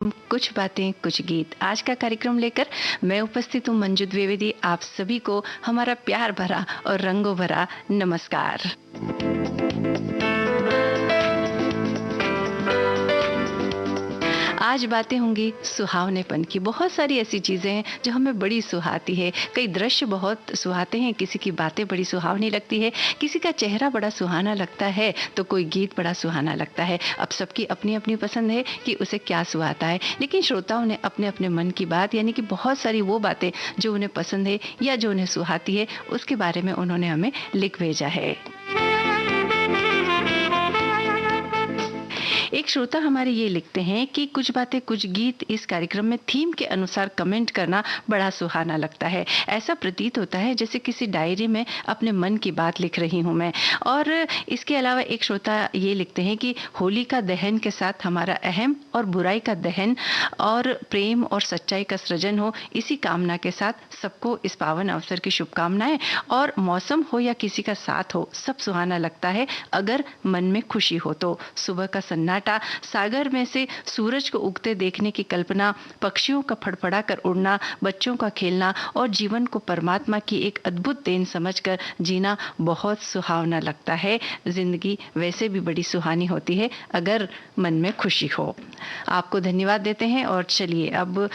कुछ बातें कुछ गीत आज का कार्यक्रम लेकर मैं उपस्थित हूँ मंजू द्विवेदी। आप सभी को हमारा प्यार भरा और रंगों भरा नमस्कार। आज बातें होंगी सुहावनेपन की। बहुत सारी ऐसी चीज़ें हैं जो हमें बड़ी सुहाती है। कई दृश्य बहुत सुहाते हैं, किसी की बातें बड़ी सुहावनी लगती है, किसी का चेहरा बड़ा सुहाना लगता है, तो कोई गीत बड़ा सुहाना लगता है। अब सबकी अपनी अपनी पसंद है कि उसे क्या सुहाता है, लेकिन श्रोताओं ने अपने अपने मन की बात यानी कि बहुत सारी वो बातें जो उन्हें पसंद है या जो उन्हें सुहाती है उसके बारे में उन्होंने हमें लिख भेजा है। एक श्रोता हमारे ये लिखते हैं कि कुछ बातें कुछ गीत इस कार्यक्रम में थीम के अनुसार कमेंट करना बड़ा सुहाना लगता है। ऐसा प्रतीत होता है जैसे किसी डायरी में अपने मन की बात लिख रही हूँ मैं। और इसके अलावा एक श्रोता ये लिखते हैं कि होली का दहन के साथ हमारा अहम और बुराई का दहन और प्रेम और सच्चाई का सृजन हो, इसी कामना के साथ सबको इस पावन अवसर की शुभकामनाएं। और मौसम हो या किसी का साथ हो, सब सुहाना लगता है अगर मन में खुशी हो तो। सुबह का सन्नाटा, सागर में से सूरज को उगते देखने की कल्पना, पक्षियों का फड़फड़ा कर उड़ना, बच्चों का खेलना और जीवन को परमात्मा की एक अद्भुत देन समझकर जीना बहुत सुहावना लगता है। जिंदगी वैसे भी बड़ी सुहानी होती है अगर मन में खुशी हो। आपको धन्यवाद देते हैं और चलिए अब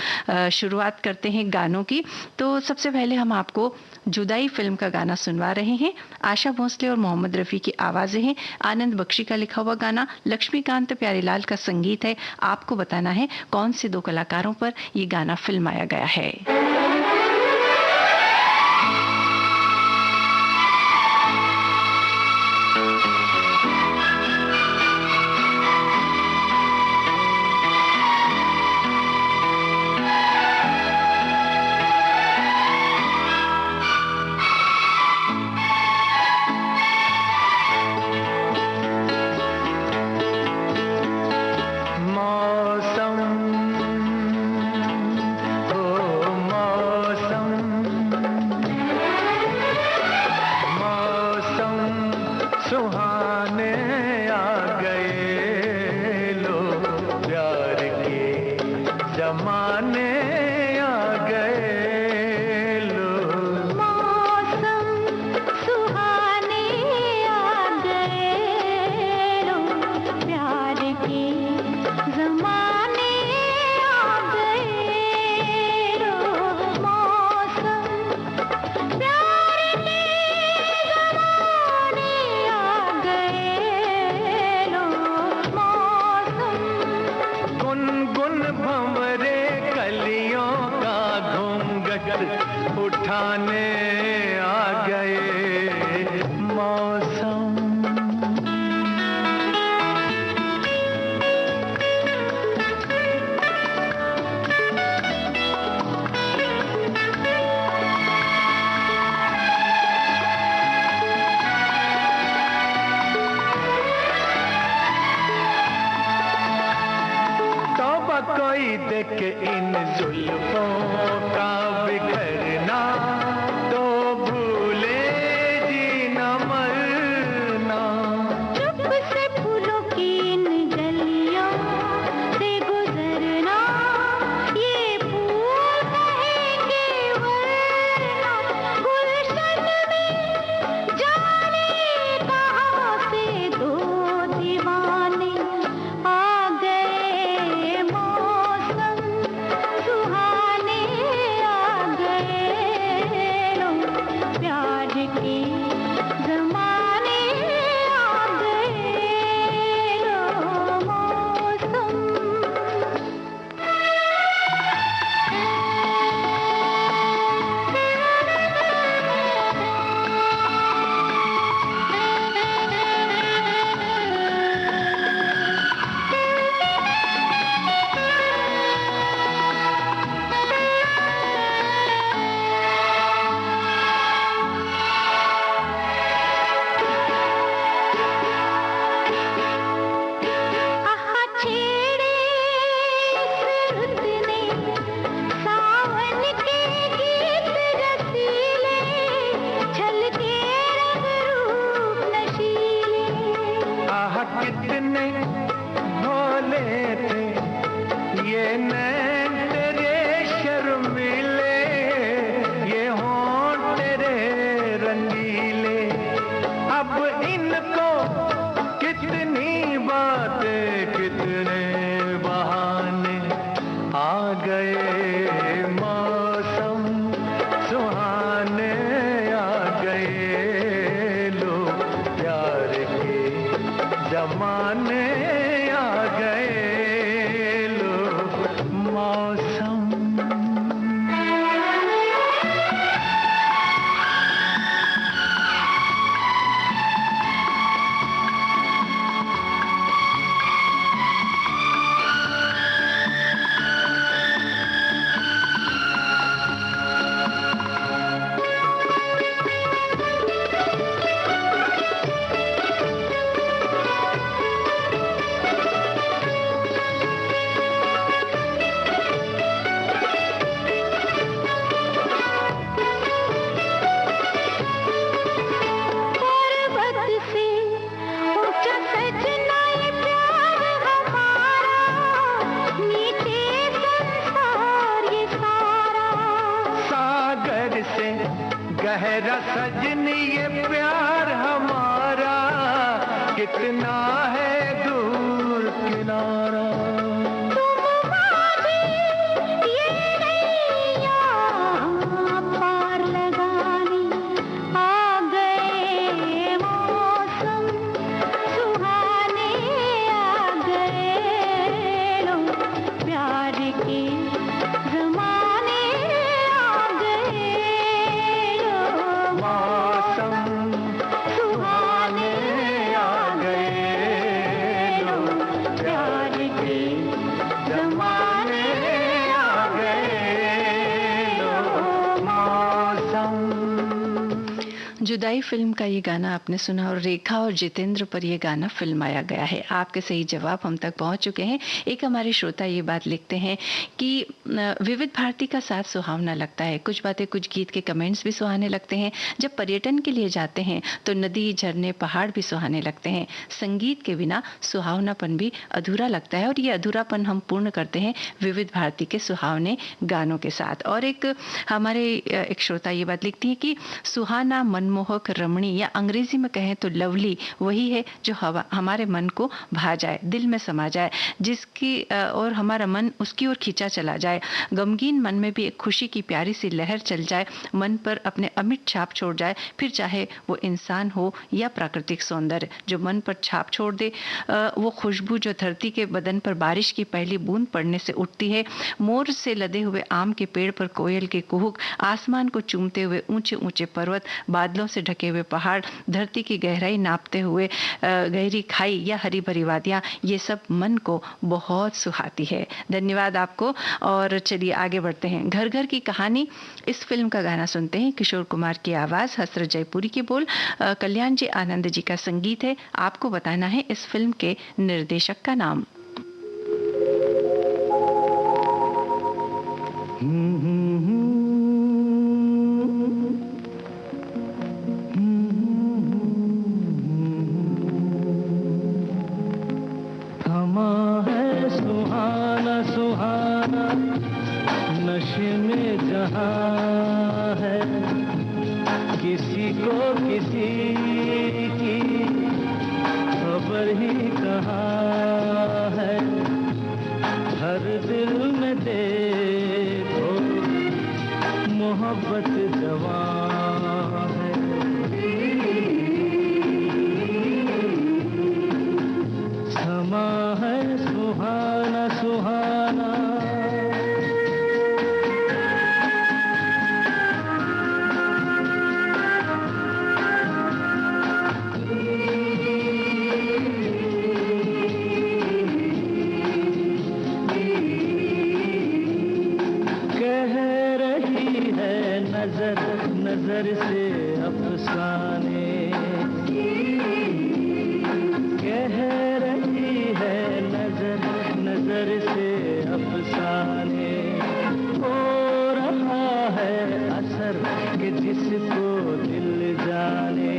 शुरुआत करते हैं गानों की। तो सबसे पहले हम आपको जुदाई फिल्म का गाना सुनवा रहे हैं। आशा भोसले और मोहम्मद रफ़ी की आवाज़ें हैं। आनंद बख्शी का लिखा हुआ गाना, लक्ष्मीकांत प्यारेलाल का संगीत है। आपको बताना है कौन से दो कलाकारों पर ये गाना फिल्माया गया है। नैन तेरे शर्मीले, ये होंठ तेरे रंगीले, अब इनको कितनी बातें कितने बहाने आ गए, मौसम सुहाने आ गए, लो प्यार के जमाने आ गए, लो मौसम। गहरा सजन ये प्यार हमारा, कितना है दूर किनारा। पार लगाने आ गए, मौसम सुहाने आ गए, लो प्यार के जमाने आ गए, लो मौसम सुहाने आ गए, लो प्यार के जमाने आ गए, लो मौसम। जुदाई फिल्म का ये गाना आपने सुना और रेखा और जितेंद्र पर ये गाना फिल्माया गया है। आपके सही जवाब हम तक पहुंच चुके हैं। एक हमारे श्रोता ये बात लिखते हैं कि विविध भारती का साथ सुहावना लगता है, कुछ बातें कुछ गीत के कमेंट्स भी सुहाने लगते हैं। जब पर्यटन के लिए जाते हैं तो नदी झरने पहाड़ भी सुहाने लगते हैं। संगीत के बिना सुहावनापन भी अधूरा लगता है और ये अधूरापन हम पूर्ण करते हैं विविध भारती के सुहावने गानों के साथ। और हमारे एक श्रोता ये बात लिखती है कि सुहाना, मनमोहक, रमणी या अंग्रेजी में कहें तो लवली वही है जो हमारे मन को भा जाए, दिल में समा जाए, जिसकी और हमारा मन उसकी ओर खींचा चला जाए। गमगीन मन में भी एक खुशी की प्यारी सी लहर चल जाए, मन पर अपने अमिट छाप छोड़ जाए, फिर चाहे वो इंसान हो या प्राकृतिक सौंदर्य। जो मन पर छाप छोड़ दे, वो खुशबू जो धरती के बदन पर बारिश की पहली बूंद पड़ने से उठती है, मोर से लदे हुए आम के पेड़ पर कोयल के कुहुक, आसमान को चूमते हुए ऊंचे ऊंचे पर्वत, बादलों से ढके हुए पहाड़, धरती की गहराई नापते हुए गहरी खाई या हरी भरी वादियां, ये सब मन को बहुत सुहाती है। धन्यवाद आपको। और चलिए आगे बढ़ते हैं। घर घर की कहानी इस फिल्म का गाना सुनते हैं। किशोर कुमार की आवाज, हसरत जयपुरी के बोल, कल्याण जी आनंद जी का संगीत है। आपको बताना है इस फिल्म के निर्देशक का नाम। नशे में जहां है, किसी को किसी की खबर ही कहाँ है। हर दिल में देखो मोहब्बत जवां है। समा है सुहाना सुहाना, नजर से अफसाने कह रही है, नजर से अफसाने हो रहा है असर कि जिसको दिल जाने।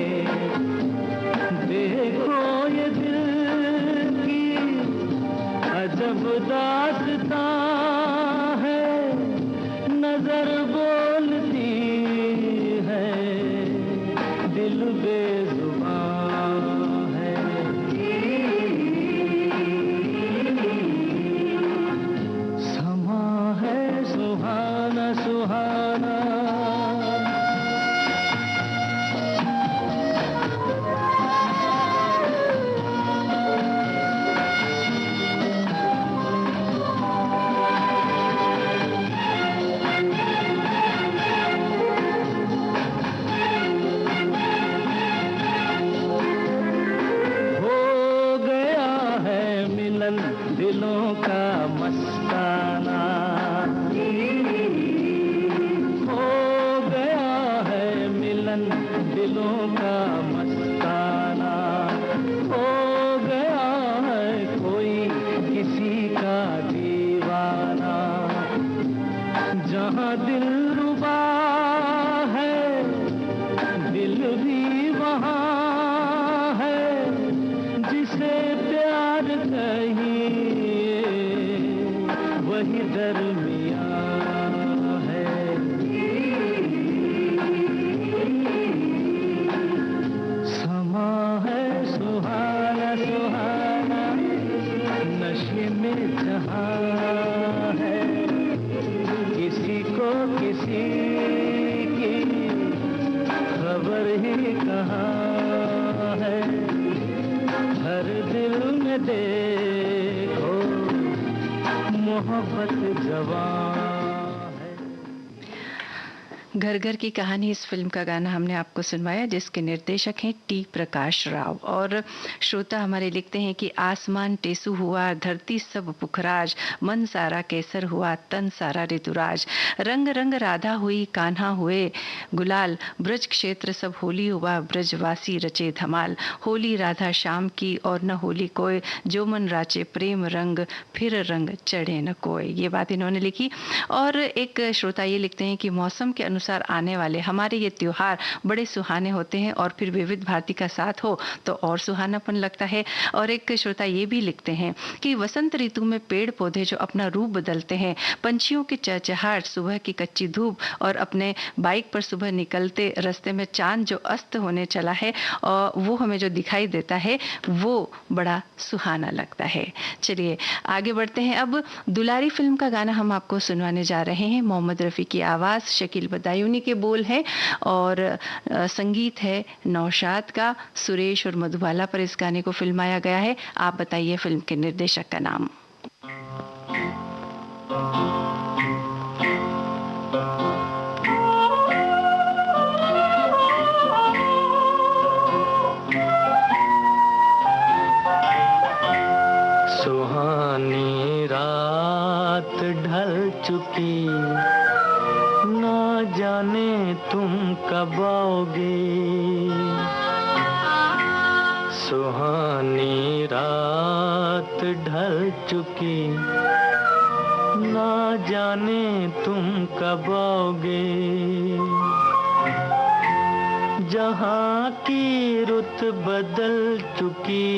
देखो ये दिल की अजब दास्तां वही दरमियाँ है। समा है सुहाना सुहाना, नशे में जहाँ है, किसी को किसी की खबर ही कहाँ है। हर दिल में देखो मोहब्बत जवां है। घर घर की कहानी इस फिल्म का गाना हमने आपको सुनवाया, जिसके निर्देशक हैं टी प्रकाश राव। और श्रोता हमारे लिखते हैं कि आसमान टेसू हुआ, धरती सब पुखराज, मन सारा केसर हुआ, तन सारा ऋतुराज, रंग रंग राधा हुई, कान्हा हुए गुलाल, ब्रज क्षेत्र सब होली हुआ, ब्रजवासी रचे धमाल, होली राधा श्याम की और न होली कोई, जो मन राचे प्रेम रंग, फिर रंग चढ़े न कोई। ये बात इन्होंने लिखी। और एक श्रोता ये लिखते हैं कि मौसम के अनुसार आने वाले हमारे ये त्योहार बड़े सुहाने होते हैं, और फिर विविध भारती का साथ हो तो और सुहानापन लगता है। और एक श्रोता ये भी लिखते हैं कि वसंत ऋतु में पेड़ पौधे जो अपना रूप बदलते हैं, पंछियों की चहचहाट, सुबह की कच्ची धूप, और अपने बाइक पर सुबह निकलते रास्ते में चांद जो अस्त होने चला है, और वो हमें जो दिखाई देता है वो बड़ा सुहाना लगता है। चलिए आगे बढ़ते हैं। अब दुलारी फिल्म का गाना हम आपको सुनवाने जा रहे हैं। मोहम्मद रफ़ी की आवाज़, शकील बदायूनी के बोल है, और संगीत है नौशाद का। सुरेश और मधुबाला पर इस गाने को फिल्माया गया है। आप बताइए फिल्म के निर्देशक का नाम। सुहानी रात ढल चुकी, ना जाने तुम कब आओगे। सुहानी रात ढल चुकी, ना जाने तुम कब आओगे। जहाँ की रुत बदल चुकी,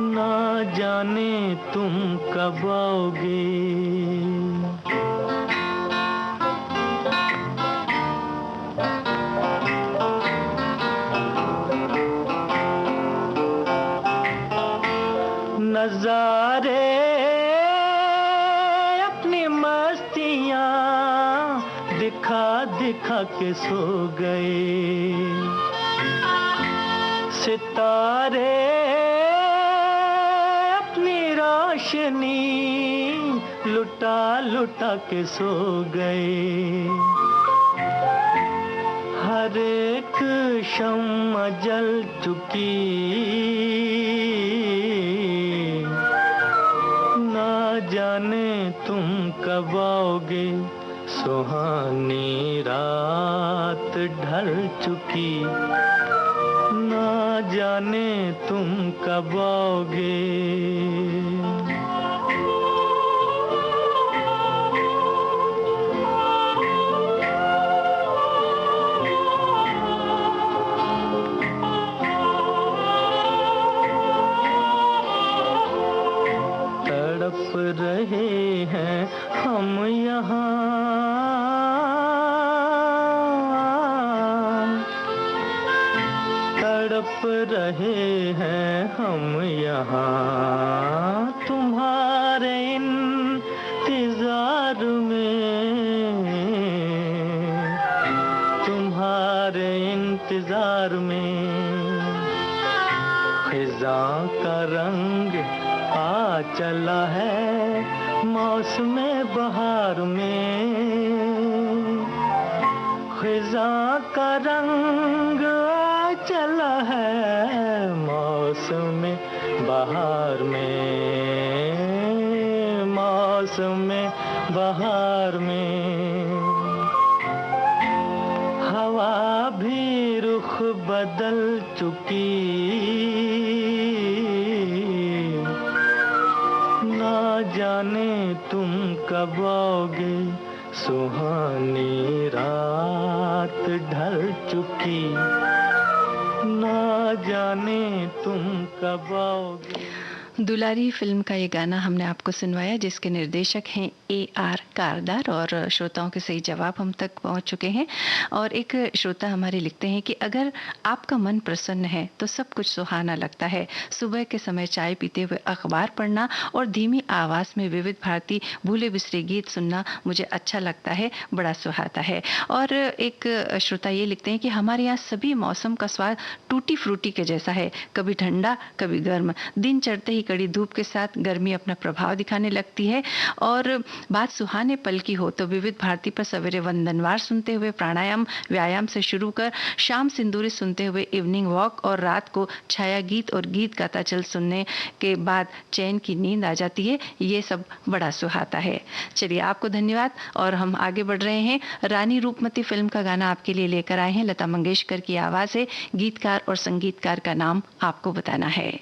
ना जाने तुम कब आओगे। नजारे अपनी मस्तियाँ दिखा दिखा के सो गए। सितारे अपनी रोशनी लुटा लुटा के सो गए। हर एक शम्मा जल चुकी, ना जाने तुम कब आओगे। सुहानी रात ढल चुकी, ना जाने तुम कब आओगे। तड़प रहे हैं हम यहाँ, तड़प रहे हैं हम यहाँ, तुम्हारे इंतजार में, तुम्हारे इंतजार में। खिज़ां का रंग आ चला है मौसम बहार में। खिज़ां का रंग आ चला है मौसम बहार में, मौसम बहार में। हवा भी रुख बदल चुकी, ना जाने तुम कब आओगे। सुहानी रात ढल चुकी, ना जाने तुम कब आओगे। दुलारी फिल्म का ये गाना हमने आपको सुनवाया, जिसके निर्देशक हैं AR कारदार, और श्रोताओं के सही जवाब हम तक पहुंच चुके हैं। और एक श्रोता हमारे लिखते हैं कि अगर आपका मन प्रसन्न है तो सब कुछ सुहाना लगता है। सुबह के समय चाय पीते हुए अखबार पढ़ना और धीमी आवाज में विविध भारती भूले बिसरे गीत सुनना मुझे अच्छा लगता है, बड़ा सुहाता है। और एक श्रोता ये लिखते हैं कि हमारे यहाँ सभी मौसम का स्वाद टूटी फ्रूटी के जैसा है, कभी ठंडा कभी गर्म। दिन चढ़ते ही कड़ी धूप के साथ गर्मी अपना प्रभाव दिखाने लगती है। और बात सुहाने पल की हो तो विविध भारती पर सवेरे वंदनवार सुनते हुए प्राणायाम व्यायाम से शुरू कर शाम सिंदूरी सुनते हुए इवनिंग वॉक, और रात को छाया गीत और गीत गाता चल सुनने के बाद चैन की नींद आ जाती है। ये सब बड़ा सुहाता है। चलिए, आपको धन्यवाद और हम आगे बढ़ रहे हैं। रानी रूपमती फिल्म का गाना आपके लिए लेकर आए हैं। लता मंगेशकर की आवाज है। गीतकार और संगीतकार का नाम आपको बताना है।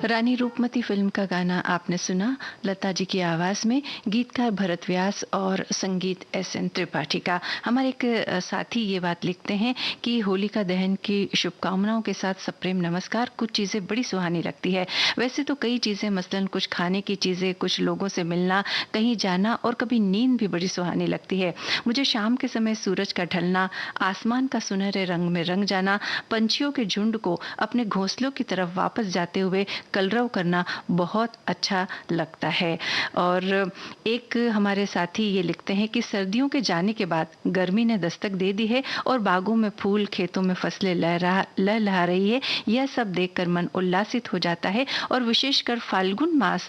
रानी रूपमती फिल्म का गाना आपने सुना, लता जी की आवाज़ में, गीतकार भरत व्यास और संगीत SN त्रिपाठी का। हमारे एक साथी ये बात लिखते हैं कि होलिका दहन की शुभकामनाओं के साथ सप्रेम नमस्कार। कुछ चीज़ें बड़ी सुहानी लगती है। वैसे तो कई चीज़ें, मसलन कुछ खाने की चीज़ें, कुछ लोगों से मिलना, कहीं जाना और कभी नींद भी बड़ी सुहानी लगती है। मुझे शाम के समय सूरज का ढलना, आसमान का सुनहरे रंग में रंग जाना, पंछियों के झुंड को अपने घोंसलों की तरफ वापस जाते हुए कलरव करना बहुत अच्छा लगता है। और एक हमारे साथी ये लिखते हैं कि सर्दियों के जाने के बाद गर्मी ने दस्तक दे दी है और बागों में फूल, खेतों में फसलें लहलहा रही है। यह सब देखकर मन उल्लासित हो जाता है। और विशेषकर फाल्गुन मास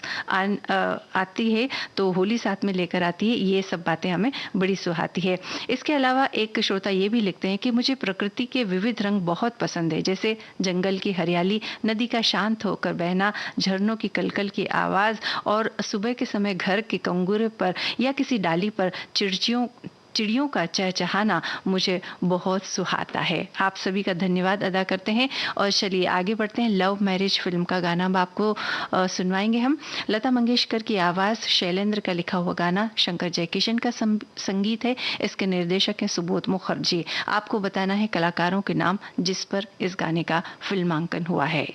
आती है तो होली साथ में लेकर आती है। ये सब बातें हमें बड़ी सुहाती है। इसके अलावा एक श्रोता ये भी लिखते हैं कि मुझे प्रकृति के विविध रंग बहुत पसंद है, जैसे जंगल की हरियाली, नदी का शांत होकर बहना, झरनों की कलकल की आवाज और सुबह के समय घर के कंगूरे पर या किसी डाली पर चिड़ियों का चहचहाना मुझे बहुत सुहाता है। आप सभी का धन्यवाद अदा करते हैं और चलिए आगे बढ़ते हैं। लव मैरिज फिल्म का गाना अब आपको सुनवाएंगे हम। लता मंगेशकर की आवाज़, शैलेंद्र का लिखा हुआ गाना, शंकर जयकिशन का संगीत है। इसके निर्देशक हैं सुबोध मुखर्जी। आपको बताना है कलाकारों के नाम जिस पर इस गाने का फिल्मांकन हुआ है।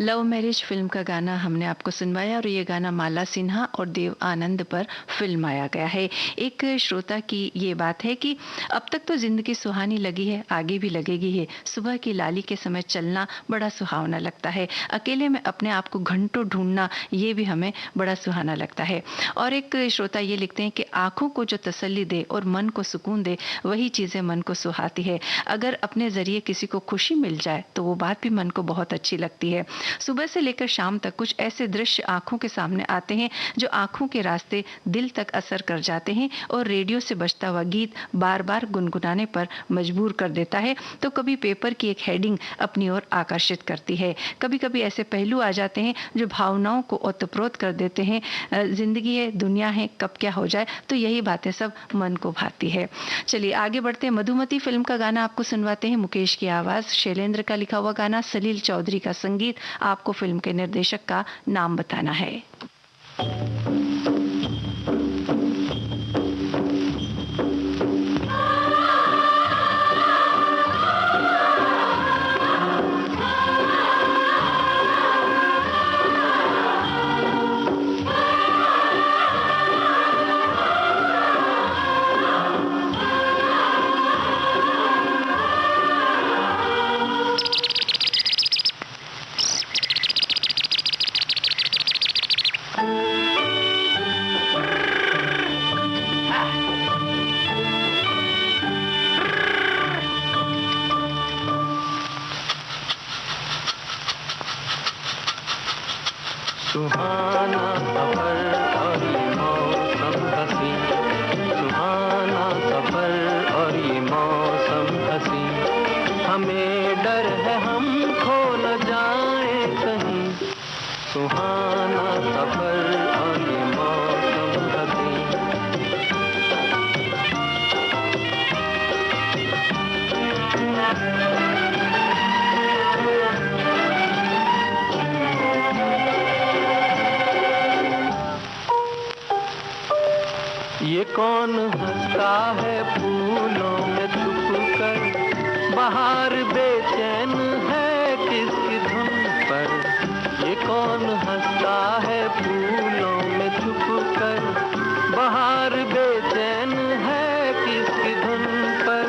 लव मैरिज फिल्म का गाना हमने आपको सुनवाया और ये गाना माला सिन्हा और देव आनंद पर फिल्माया गया है। एक श्रोता की ये बात है कि अब तक तो जिंदगी सुहानी लगी है, आगे भी लगेगी है। सुबह की लाली के समय चलना बड़ा सुहावना लगता है। अकेले में अपने आप को घंटों ढूंढना ये भी हमें बड़ा सुहाना लगता है। और एक श्रोता ये लिखते हैं कि आंखों को जो तसल्ली दे और मन को सुकून दे वही चीज़ें मन को सुहाती है। अगर अपने जरिए किसी को खुशी मिल जाए तो वो बात भी मन को बहुत अच्छी लगती है। सुबह से लेकर शाम तक कुछ ऐसे दृश्य आंखों के सामने आते हैं जो आंखों के रास्ते दिल तक असर कर जाते हैं और रेडियो से बजता हुआ गीत बार बार गुनगुनाने पर मजबूर कर देता है। तो कभी पेपर की एक हेडिंग अपनी ओर आकर्षित करती है, कभी कभी ऐसे पहलू आ जाते हैं जो भावनाओं को ओतप्रोत कर देते हैं। जिंदगी है, दुनिया है, कब क्या हो जाए, तो यही बातें सब मन को भाती है। चलिए आगे बढ़ते हैं। मधुमती फिल्म का गाना आपको सुनवाते हैं। मुकेश की आवाज, शैलेंद्र का लिखा हुआ गाना, सलील चौधरी का संगीत। आपको फिल्म के निर्देशक का नाम बताना है। सुहाना सफर और ये मौसम हसी, सुहाना सफर और ये मौसम हसी, हमें डर है हम खो न जाए कहीं, सुहाना सफर और ये मौसम हसी। ये कौन हंसता है फूलों में छुप कर, बाहर बेचैन है किसकी धुन पर। ये कौन हंसता है फूलों में छुप कर, बाहर बेचैन है किसकी धुन पर।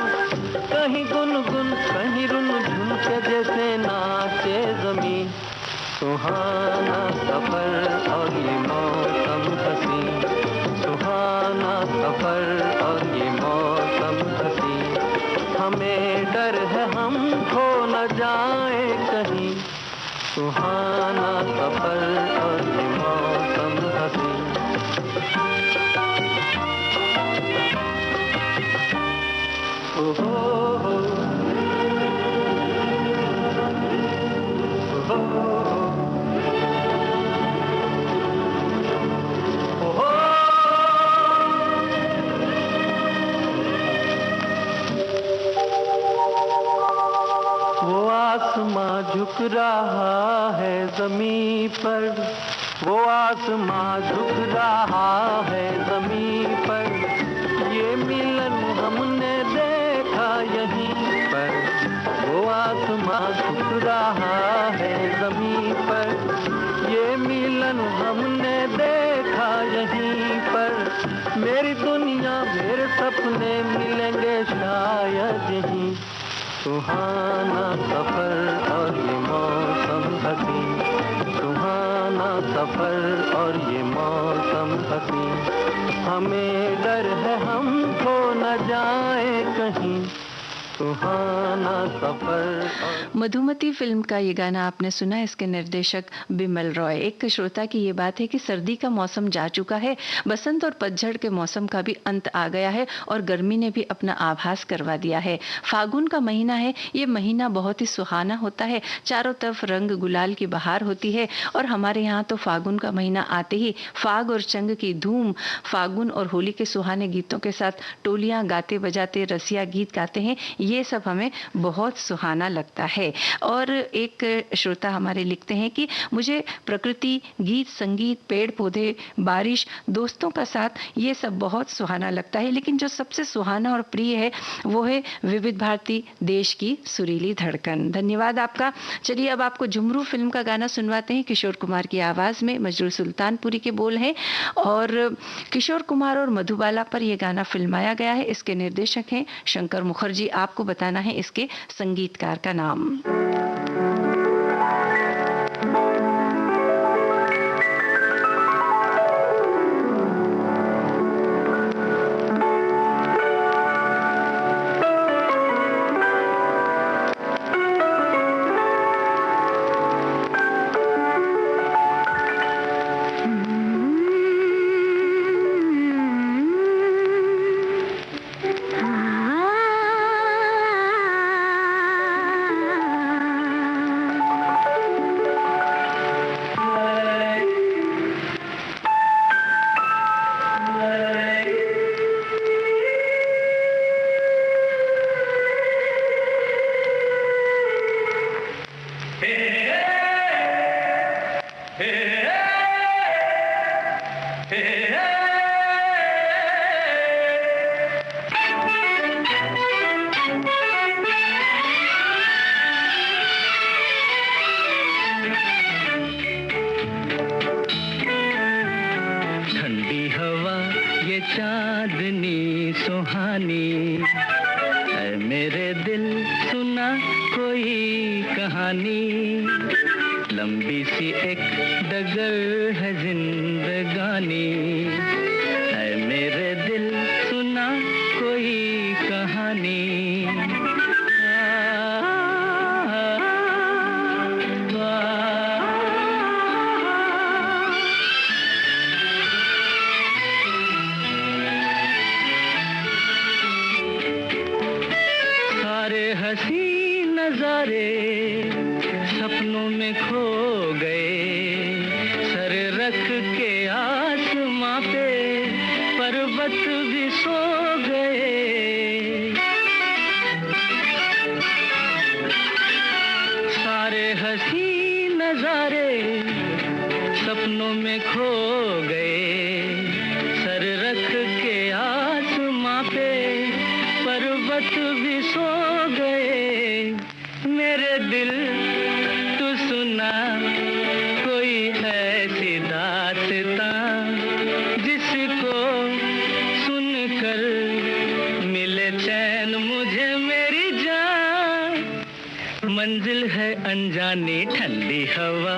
कहीं गुनगुन कहीं रुनझुन के जैसे नाचे जमीन, सुहाना सफर और ये मौसम हसी, सुहाना सफर और ये मौसम हसी, हमें डर है हम खो न जाए कहीं, सुहाना सफर और ये मौसम हसी। ओ हो हो, ओ हो हो। आसमां झुक रहा है ज़मीं पर, वो आसमां झुक रहा है ज़मीं पर, ये मिलन हमने देखा यहीं पर। वो आसमां झुक रहा है ज़मीं पर, ये मिलन हमने देखा यहीं पर। मेरी दुनिया मेरे सपने मिलेंगे शायद यहीं, सुहाना सफर और ये मौसम हसी, सुहाना सफर और ये मौसम हसी, हमें डर है हम खो न जाए कहीं, सुहाना सफर। मधुमती फिल्म का ये गाना आपने सुना। इसके निर्देशक बिमल रॉय। एक श्रोता की ये बात है कि सर्दी का मौसम जा चुका है, बसंत और पतझड़ के मौसम का भी अंत आ गया है और गर्मी ने भी अपना आभास करवा दिया है। फागुन का महीना है, ये महीना बहुत ही सुहाना होता है, चारों तरफ रंग गुलाल की बहार होती है और हमारे यहाँ तो फागुन का महीना आते ही फाग और चंग की धूम, फागुन और होली के सुहाने गीतों के साथ टोलियां गाते बजाते रसिया गीत गाते हैं, ये सब हमें बहुत सुहाना लगता है। और एक श्रोता हमारे लिखते हैं कि मुझे प्रकृति, गीत, संगीत, पेड़ पौधे, बारिश, दोस्तों का साथ, ये सब बहुत सुहाना लगता है, लेकिन जो सबसे सुहाना और प्रिय है वो है विविध भारती, देश की सुरीली धड़कन। धन्यवाद आपका। चलिए अब आपको झुमरू फिल्म का गाना सुनवाते हैं। किशोर कुमार की आवाज में मजरूर सुल्तानपुरी के बोल हैं और किशोर कुमार और मधुबाला पर यह गाना फिल्माया गया है। इसके निर्देशक हैं शंकर मुखर्जी। आपको बताना है इसके संगीतकार का नाम। चांदनी सुहानी, है मेरे दिल सुना कोई कहानी, लंबी सी एक डगर है जिंदगानी, है मेरे दिल सुना कोई कहानी। हंसी नजारे सपनों में खो गए, सर रख के आसमां पे पर्वत भी सो गए। सारे हंसी नजारे सपनों में खो गए, सर रख के आसमां पे पर्वत भी सो गए। मेरे दिल तू सुना कोई ऐसी दास्तां, जिसको सुनकर मिले चैन मुझे मेरी जान। मंजिल है अनजानी ठंडी हवा,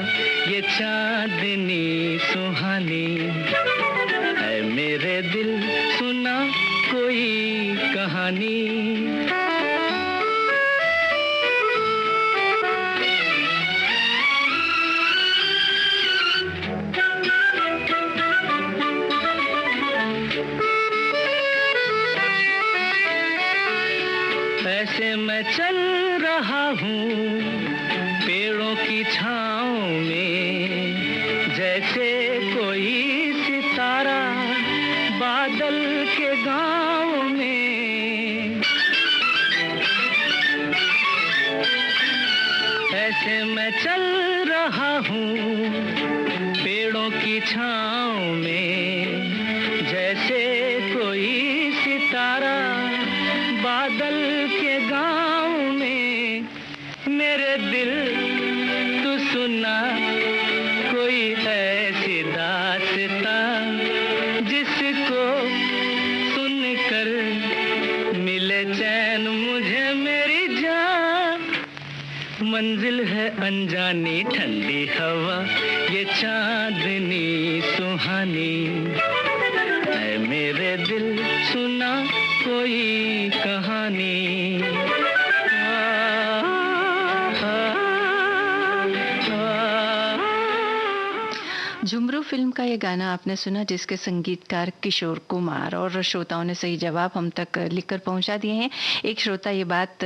ये चांदनी सुहानी, है मेरे दिल सुना कोई कहानी। ऐसे मैं चल रहा हूँ पेड़ों की छाँव में, जैसे कोई सितारा बादल के गाँव में। ऐसे मैं चल रहा हूँ पेड़ों की छाँव में, जैसे कोई सितारा बादल के गाँव में। मेरे दिल तू सुना कोई ऐसी दास्तां, जिसको सुनकर मिले चैन मुझे मेरी जान। मंजिल है अनजानी ठंडी हवा, ये चांदनी सुहानी, है मेरे दिल सुना कोई कहानी। झुमरू फिल्म का ये गाना आपने सुना, जिसके संगीतकार किशोर कुमार, और श्रोताओं ने सही जवाब हम तक लिखकर पहुंचा दिए हैं। एक श्रोता ये बात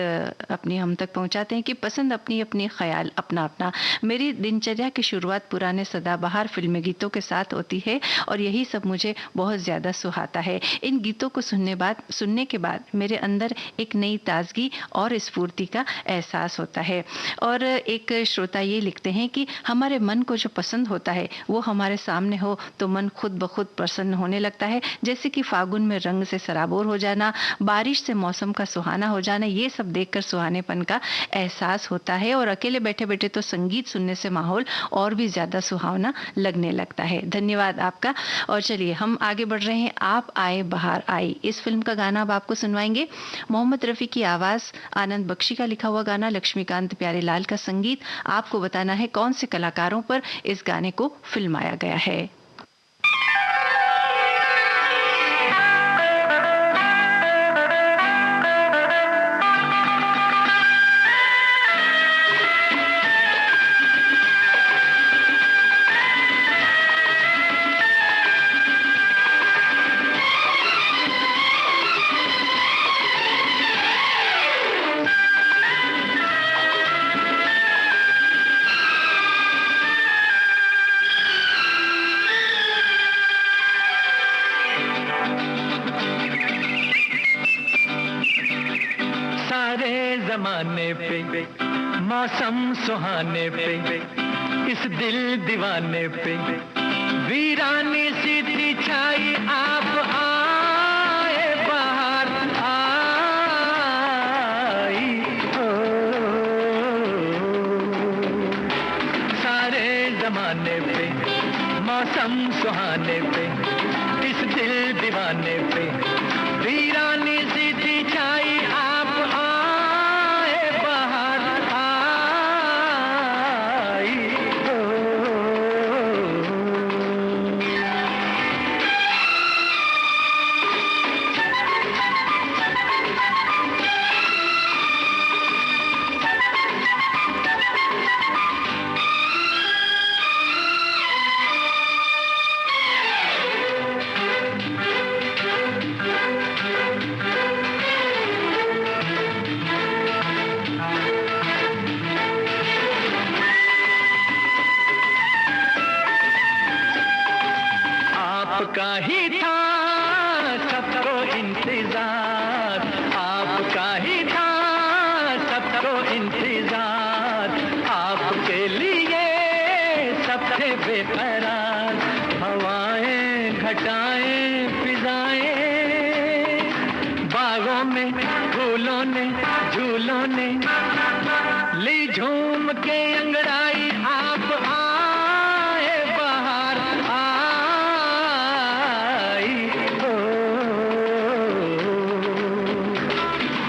अपनी हम तक पहुंचाते हैं कि पसंद अपनी अपनी, ख्याल अपना अपना। मेरी दिनचर्या की शुरुआत पुराने सदाबहार फिल्मी गीतों के साथ होती है और यही सब मुझे बहुत ज़्यादा सुहाता है। इन गीतों को सुनने के बाद मेरे अंदर एक नई ताजगी और स्फूर्ति का एहसास होता है। और एक श्रोता ये लिखते हैं कि हमारे मन को जो पसंद होता है वो हमारे सामने हो तो मन खुद ब खुद प्रसन्न होने लगता है। जैसे कि फागुन में रंग से सराबोर हो जाना, बारिश से मौसम का सुहाना हो जाना, ये सब देखकर सुहानेपन का एहसास होता है। और अकेले बैठे बैठे तो संगीत सुनने से माहौल और भी ज़्यादा सुहावना लगने लगता है। धन्यवाद आपका। और चलिए हम आगे बढ़ रहे हैं। आप आए बहार आई, इस फिल्म का गाना अब आपको सुनवाएंगे। मोहम्मद रफ़ी की आवाज़, आनंद बख्शी का लिखा हुआ गाना, लक्ष्मीकांत प्यारेलाल का संगीत। आपको बताना है कौन से कलाकारों पर इस गाने को फिल्माया गया है। जमाने पे, मौसम सुहाने पे, इस दिल दीवाने पे, वीरानी सी थी छाई, आप आए बाहर आई। सारे जमाने पे, मौसम सुहाने पे, इस दिल दीवाने दीवाने पे वीरानी सी थी छाई आप आए बाहर आई हो। आपका ही था सबको इंतजार, आपका ही था सबको इंतजार, आपके लिए सब थे बेकरार, हवाएं घटाएं फिजाएं, बागों में फूलों ने झूलों ने ली झूम के अंगड़ाई आप आए बाहर आई हो।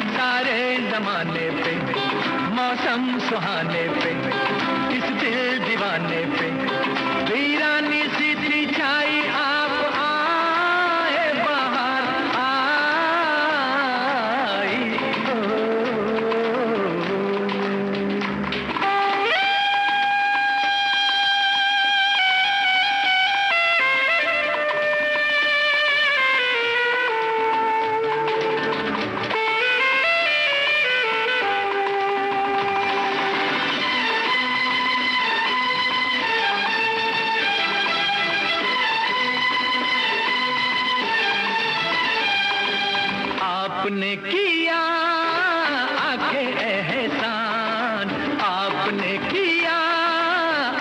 सारे जमाने पे मौसम सुहाने पे इस दिल दीवाने पे वीरानी सी थी छाई आप आए बाहर आई हो। आपने किया आके एहसान, आपने किया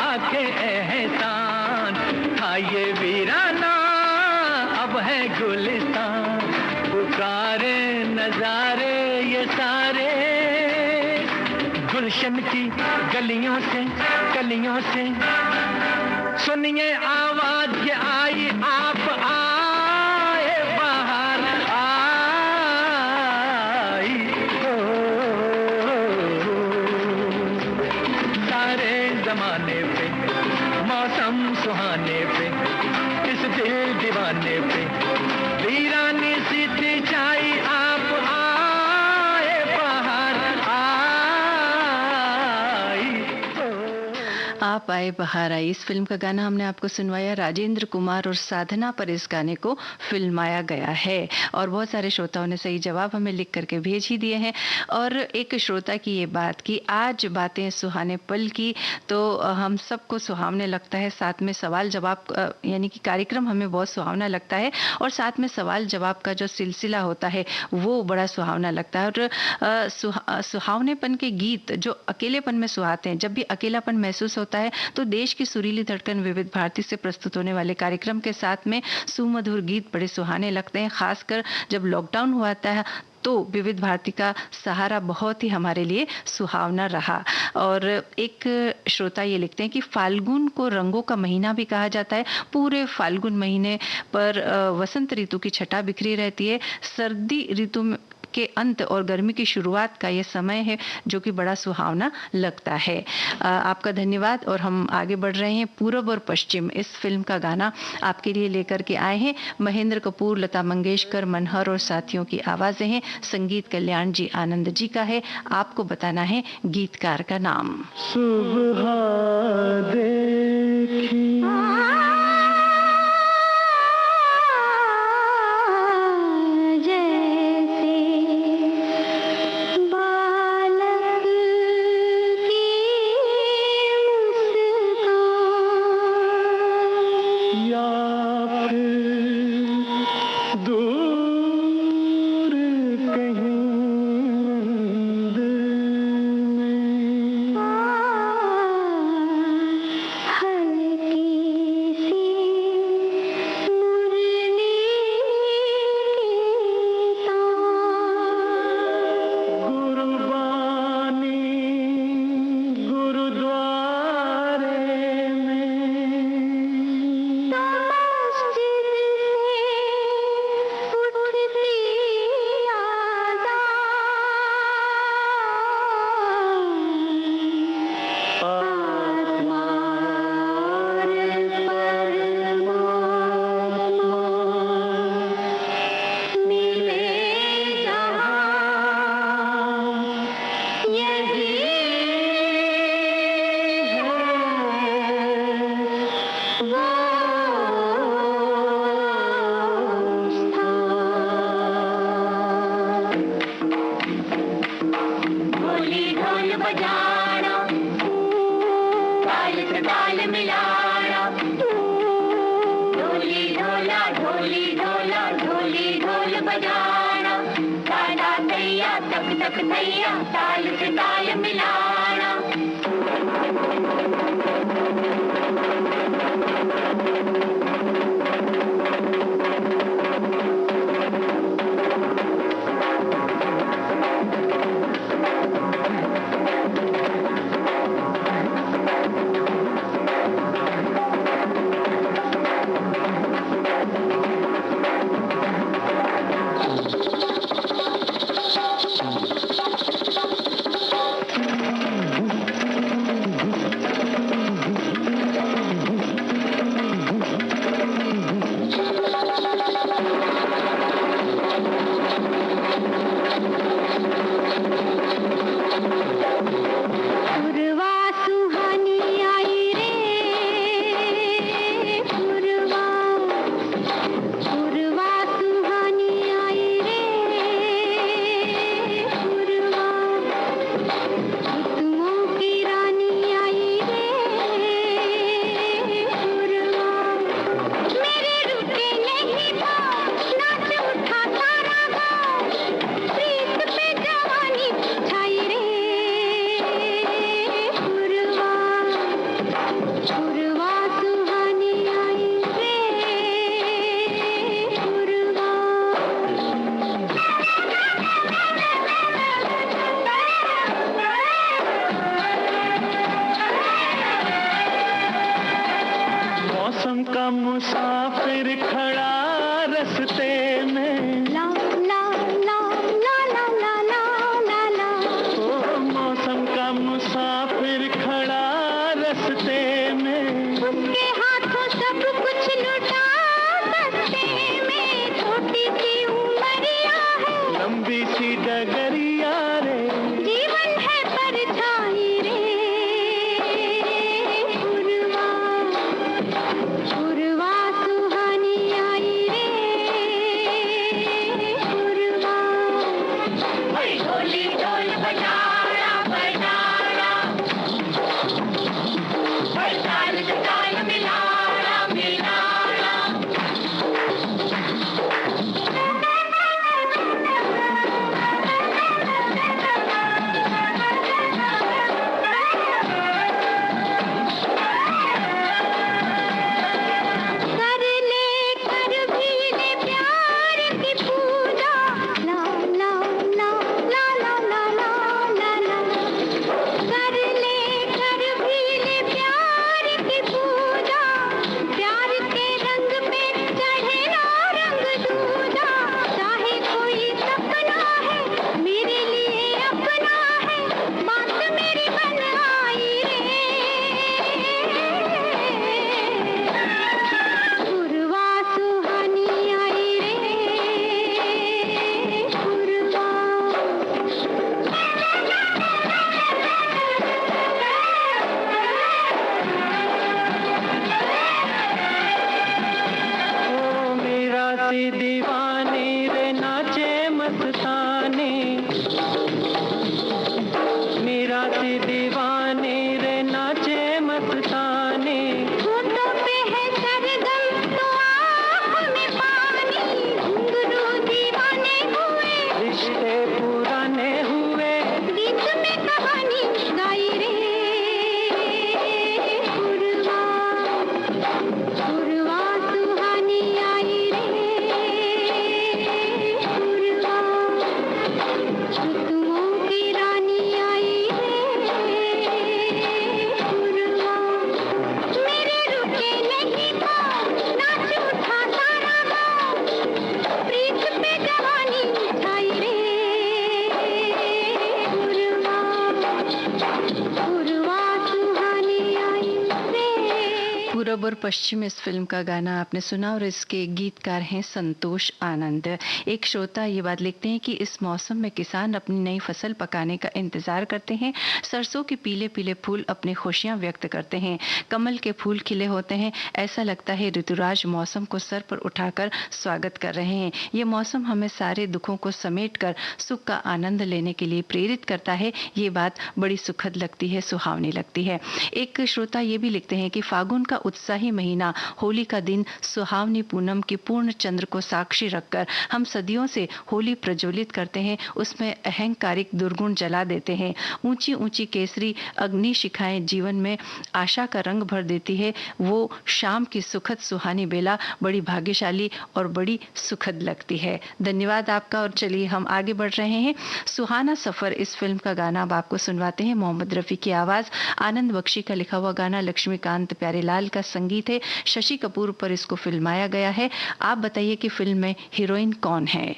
आके एहसान, था ये वीराना अब है गुलिस्तान, पुकारे नजारे ये सारे गुलशन की गलियों से कलियों से, सुनिए आवाज ये आई आप आए बाहर आई हो। सारे जमाने पे मौसम सुहाने पे इस दिल दीवाने पे वीरानी सी थी छाई आप आए बाहर आई हो। आप आए बहार आई, इस फिल्म का गाना हमने आपको सुनवाया। राजेंद्र कुमार और साधना पर इस गाने को फिल्माया गया है और बहुत सारे श्रोताओं ने सही जवाब हमें लिख करके भेज ही दिए हैं। और एक श्रोता की ये बात कि आज बातें सुहाने पल की, तो हम सबको सुहावने लगता है, साथ में सवाल जवाब यानी कि कार्यक्रम हमें बहुत सुहावना लगता है और साथ में सवाल जवाब का जो सिलसिला होता है वो बड़ा सुहावना लगता है। और सुहावनेपन के गीत जो अकेलेपन में सुहाते हैं, जब भी अकेलापन महसूस होता है तो देश की सुरीली धड़कन विविध भारती से प्रस्तुत होने वाले कार्यक्रम के साथ में सुमधुर गीत बड़े सुहाने लगते हैं। खासकर जब लॉकडाउन हुआ था तो विविध भारती का सहारा बहुत ही हमारे लिए सुहावना रहा। और एक श्रोता ये लिखते हैं कि फाल्गुन को रंगों का महीना भी कहा जाता है। पूरे फाल्गुन महीने पर वसंत ऋतु की छटा बिखरी रहती है। सर्दी ऋतु के अंत और गर्मी की शुरुआत का ये समय है जो कि बड़ा सुहावना लगता है। आपका धन्यवाद। और हम आगे बढ़ रहे हैं। पूरब और पश्चिम इस फिल्म का गाना आपके लिए लेकर के आए हैं। महेंद्र कपूर, लता मंगेशकर, मनहर और साथियों की आवाजें हैं। संगीत कल्याण जी आनंद जी का है। आपको बताना है गीतकार का नाम। सुबह देखी हल्की बजाना, ताला तैया तक तक तैया, ताल से ताल मिलाना। मुसाफिर खड़ा रस्ते में, ला ला ला ला ला ला ला ला ला। ओ मौसम का मुसाफिर खड़ा रस्ते में, उसके हाथों सब कुछ लुटा सकते में। छोटी सी उमरिया है, लंबी सी डगरिया रे, जीवन है परछाई रे। पुरवा सुहानी आई रे, पुरवा। ढोली ढोल बजाना बजाना, ताल से ताल मिलाना मिलाना। कर लेकर भी ले प्यार की पूजा, ला ला ला ला ला ला ला ला। कर लेकर भी ले प्यार की पूजा, प्यार के रंग पे चढ़े ना रंग दूजा। चाहे कोई सपना है, मेरे लिए अपना है, बात मेरी बन आई रे। पुरवा सुहानी आई रे, पुरवा। ओ मेरा सी दीवानी रे नाचे मस्तानी, मेरा सी दीवानी रे नाचे मस्तानी। होठों पे है सरगम तो आँख में पानी, घुंघरू दीवाने हुए, रिश्ते पुराने हुए, गीत में कहानी गाई रे। पुरवा पुरवा सुहानी आई रे, पुरवा। ऋतुओं की रानी आई रे, पुरवा। मेरे रुके नहीं पाँव, नाच उठा सारा गाँव, प्रीत पे जवानी छाई रे। पुरवा पुरवा सुहानी आई रे। पूरब और पश्चिम इस फिल्म का गाना आपने सुना और इसके गीतकार हैं संतोष आनंद। एक श्रोता ये बात लिखते हैं कि इस मौसम में किसान अपनी नई फसल पकाने का इंतजार करते हैं। सरसों के पीले पीले फूल अपनी खुशियां व्यक्त करते हैं। कमल के फूल खिले होते हैं। ऐसा लगता है ऋतुराज मौसम को सर पर उठाकर स्वागत कर रहे हैं। ये मौसम हमें सारे दुखों को समेटकर सुख का आनंद लेने के लिए प्रेरित करता है। ये बात बड़ी सुखद लगती है, सुहावनी लगती है। एक श्रोता ये भी लिखते हैं कि फागुन का उत्साह ही महीना होली का दिन सुहावनी पूनम की पूर्ण चंद्र को साक्षी रखकर हम सदियों से होली प्रज्वलित करते हैं, उसमें अहंकारिक दुर्गुण जला देते हैं। ऊंची ऊंची केसरी अग्नि शिखाएं जीवन में आशा का रंग भर देती है। वो शाम की सुखद सुहानी बेला बड़ी भाग्यशाली और बड़ी सुखद लगती है। धन्यवाद आपका। और चलिए हम आगे बढ़ रहे हैं। सुहाना सफर इस फिल्म का गाना अब आपको सुनवाते हैं। मोहम्मद रफी की आवाज, आनंद बख्शी का लिखा हुआ गाना, लक्ष्मीकांत प्यारेलाल का संगीत है, शशि कपूर पर इसको फिल्माया गया है। आप बताइए कि फिल्म में हीरोइन कौन है?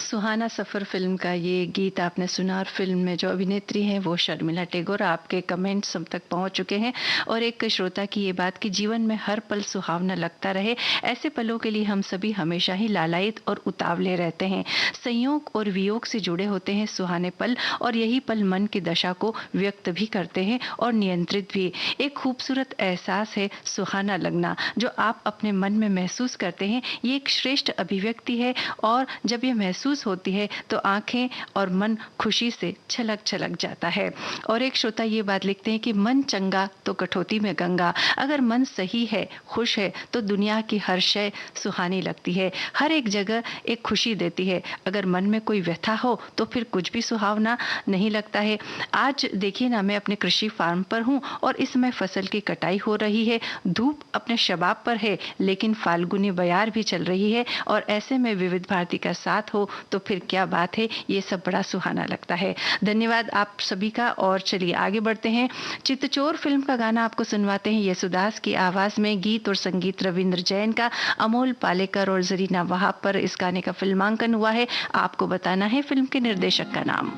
सुहाना सफर फिल्म का ये गीत आपने सुना और फिल्म में जो अभिनेत्री हैं वो शर्मिला टैगोर। आपके कमेंट्स हम तक पहुंच चुके हैं और एक श्रोता की ये बात कि जीवन में हर पल सुहावना लगता रहे, ऐसे पलों के लिए हम सभी हमेशा ही लालायित और उतावले रहते हैं। संयोग और वियोग से जुड़े होते हैं सुहाने पल और यही पल मन की दशा को व्यक्त भी करते हैं और नियंत्रित भी। एक खूबसूरत एहसास है सुहाना लगना, जो आप अपने मन में महसूस करते हैं। ये एक श्रेष्ठ अभिव्यक्ति है और जब ये महसूस होता होती है तो आंखें और मन खुशी से छलक छलक जाता है। और एक श्रोता ये बात लिखते हैं कि मन चंगा तो कठौती में गंगा। अगर मन सही है, खुश है, तो दुनिया की हर शय सुहानी लगती है, हर एक जगह एक खुशी देती है। अगर मन में कोई व्यथा हो तो फिर कुछ भी सुहावना नहीं लगता है। आज देखिए ना, मैं अपने कृषि फार्म पर हूँ और इस समय फसल की कटाई हो रही है। धूप अपने शबाब पर है, लेकिन फाल्गुनी बयार भी चल रही है और ऐसे में विविध भारती का साथ हो तो फिर क्या बात है। ये सब बड़ा सुहाना लगता है। धन्यवाद आप सभी का। और चलिए आगे बढ़ते हैं। चित्तचोर फिल्म का गाना आपको सुनवाते हैं येसुदास की आवाज में। गीत और संगीत रविंद्र जैन का, अमोल पालेकर और जरीना वहाब पर इस गाने का फिल्मांकन हुआ है। आपको बताना है फिल्म के निर्देशक का नाम।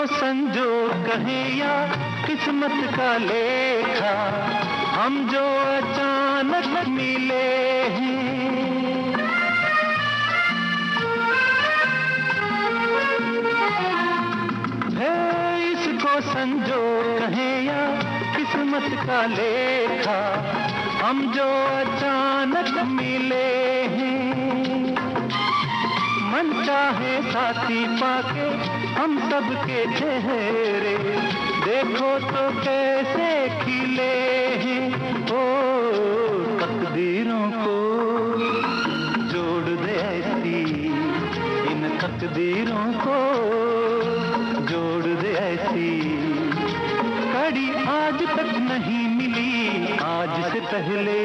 संजोग कहे या किस्मत का लेखा, हम जो अचानक मिले हैं। है इसको संजोग कहे या किस्मत का लेखा, हम जो अचानक मिले हैं। मन चाहे साथी पाके हम सबके चेहरे, देखो तो कैसे खिले हैं। ओ तकदीरों को जोड़ दे ऐसी, इन तकदीरों को जोड़ दे ऐसी, कड़ी आज तक नहीं मिली आज से पहले।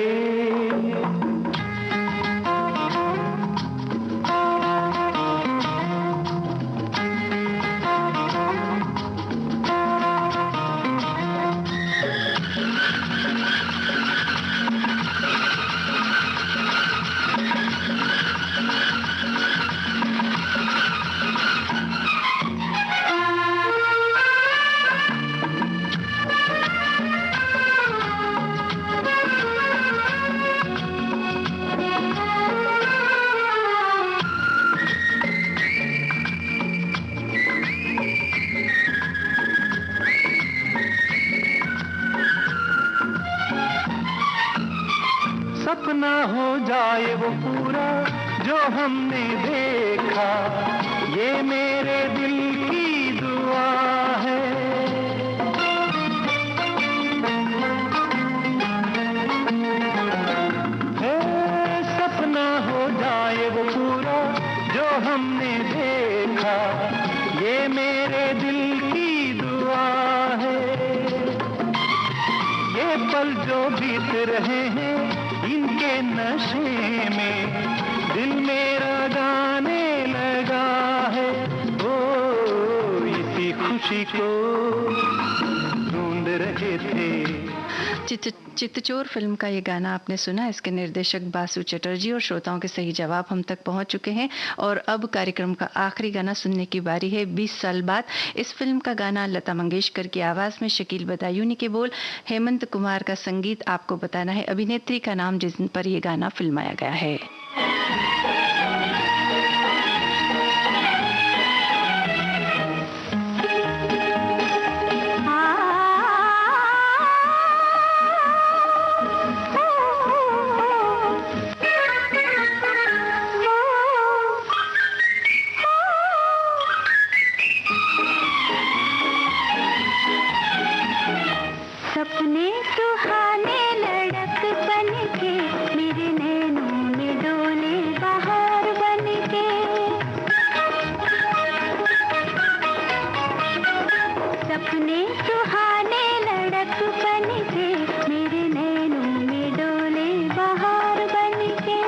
सपना हो जाए वो पूरा जो हमने देखा, ये मेरे दिल की दुआ है। सपना हो जाए वो पूरा जो हमने देखा, ये मेरे दिल की दुआ है। ये पल जो बीत रहे हैं इनके नशे में दिल मेरा गाने लगा है। ओ इसी खुशी को ढूंढ रहे थे। चित्तचोर फिल्म का ये गाना आपने सुना। इसके निर्देशक बासु चटर्जी और श्रोताओं के सही जवाब हम तक पहुंच चुके हैं। और अब कार्यक्रम का आखिरी गाना सुनने की बारी है 20 साल बाद। इस फिल्म का गाना लता मंगेशकर की आवाज में, शकील बदायूनी के बोल, हेमंत कुमार का संगीत। आपको बताना है अभिनेत्री का नाम जिस पर यह गाना फिल्माया गया है। सपने सुहाने लड़क बन के मेरे नैनों में डोले बहार बन के। सपने सुहाने लड़क बन के मेरे नैनों में डोले बहार बन के।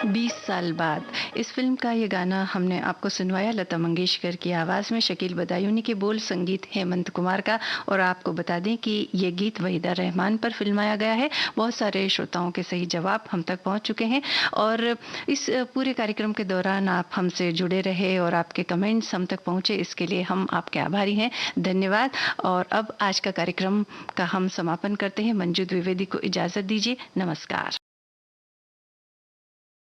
20 साल बाद इस फिल्म का ये गाना हमने आपको सुनवाया लता मंगेशकर की आवाज़ में, शकील बदायूनी के बोल, संगीत हेमंत कुमार का। और आपको बता दें कि ये गीत वहीदा रहमान पर फिल्माया गया है। बहुत सारे श्रोताओं के सही जवाब हम तक पहुंच चुके हैं और इस पूरे कार्यक्रम के दौरान आप हमसे जुड़े रहे और आपके कमेंट्स हम तक पहुंचे, इसके लिए हम आपके आभारी हैं। धन्यवाद। और अब आज का कार्यक्रम का हम समापन करते हैं। मंजू द्विवेदी को इजाज़त दीजिए। नमस्कार।